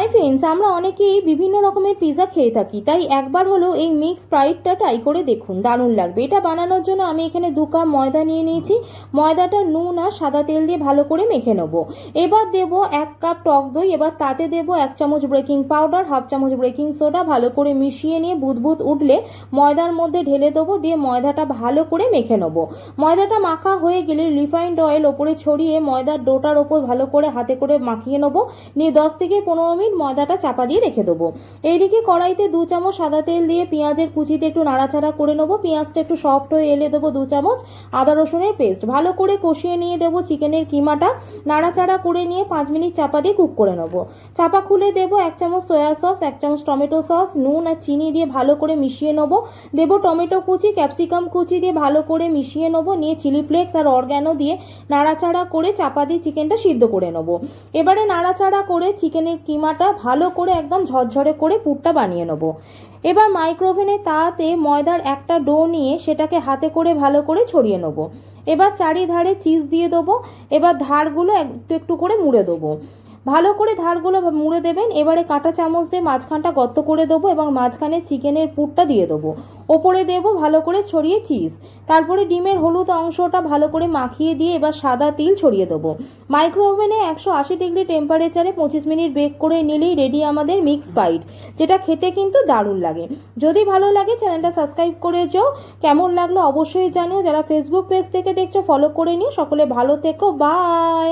Hi friends, আমরা অনেকেই বিভিন্ন রকমের পিৎজা খেয়ে থাকি, তাই একবার হলো এই মিক্স স্প্রাইটটা ট্রাই করে দেখুন, দারুণ লাগবে। এটা বানানোর জন্য আমি এখানে 2 কাপ ময়দা নিয়ে নিয়েছি। ময়দাটা নুন আর সাদা তেল দিয়ে ভালো করে মেখে নেবো। এবার দেবো 1 কাপ টক দই, এবার তাতে দেবো 1 চামচ বেকিং পাউডার, হাফ চামচ বেকিং সোডা, ভালো করে মিশিয়ে নিয়ে বুদবুদ উঠলে ময়দার মধ্যে ঢেলে দেবো, দিয়ে ময়দাটা ভালো করে মেখে নেবো। ময়দাটা মাখা হয়ে গেলে রিফাইন্ড অয়েল ওপরে ছড়িয়ে ময়দার ডোটার ওপর ভালো করে হাতে করে মাখিয়ে নেবো, নিয়ে 10 থেকে 15 মিনিট ময়দাটা চাপা দিয়ে রেখে দেবো। এইদিকে কড়াইতে 2 চামচ সাদা তেল দিয়ে পেঁয়াজের কুচিতে একটু নাড়াচাড়া করে নেবো। পেঁয়াজটা একটু সফট হয়ে এলে দেবো 2 চামচ আদা রসুনের পেস্ট, ভালো করে কষিয়ে নিয়ে দেবো চিকেনের কিমাটা, নাড়াচাড়া করে নিয়ে 5 মিনিট চাপা দিয়ে কুক করে নেবো। চাপা খুলে দেবো 1 চামচ সয়া সস, 1 চামচ টমেটো সস, নুন আর চিনি দিয়ে ভালো করে মিশিয়ে নেবো। দেবো টমেটো কুচি, ক্যাপসিকাম কুচি দিয়ে ভালো করে মিশিয়ে নেবো, নিয়ে চিলি ফ্লেক্স আর অরগ্যানো দিয়ে নাড়াচাড়া করে চাপা দিয়ে চিকেনটা সিদ্ধ করে নেবো। এবারে নাড়াচাড়া করে চিকেনের কিমাটা ভালো করে একদম ঝরঝরে করে পুরটা বানিয়ে নেবো। এবার মাইক্রোওভেনে তাতে ময়দার একটা ডো নিয়ে সেটাকে হাতে করে ভালো করে ছড়িয়ে নেবো। এবার চারিধারে চিজ দিয়ে দেবো। এবার ধারগুলো একটু একটু করে মুড়ে দেবো। ভালো করে ধারগুলো মুড়ে দেবেন। এবারে কাঁটা চামচ দিয়ে মাঝখানটা গর্ত করে দেবো এবং মাঝখানে চিকেনের পুরটা দিয়ে দেবো। ওপরে দেবো ভালো করে ছড়িয়ে চিজ, তারপরে ডিমের হলুদ অংশটা ভালো করে মাখিয়ে দিয়ে এবার সাদা তিল ছড়িয়ে দেবো। মাইক্রোওভেনে 180 ডিগ্রি টেম্পারেচারে 25 মিনিট বেক করে নিলেই রেডি আমাদের মিক্স স্প্রাইট, যেটা খেতে কিন্তু দারুণ লাগে। যদি ভালো লাগে চ্যানেলটা সাবস্ক্রাইব করে যেও। কেমন লাগলো অবশ্যই জানিও। যারা ফেসবুক পেজ থেকে দেখছো ফলো করে নিও। সকলে ভালো থেকো, বাই।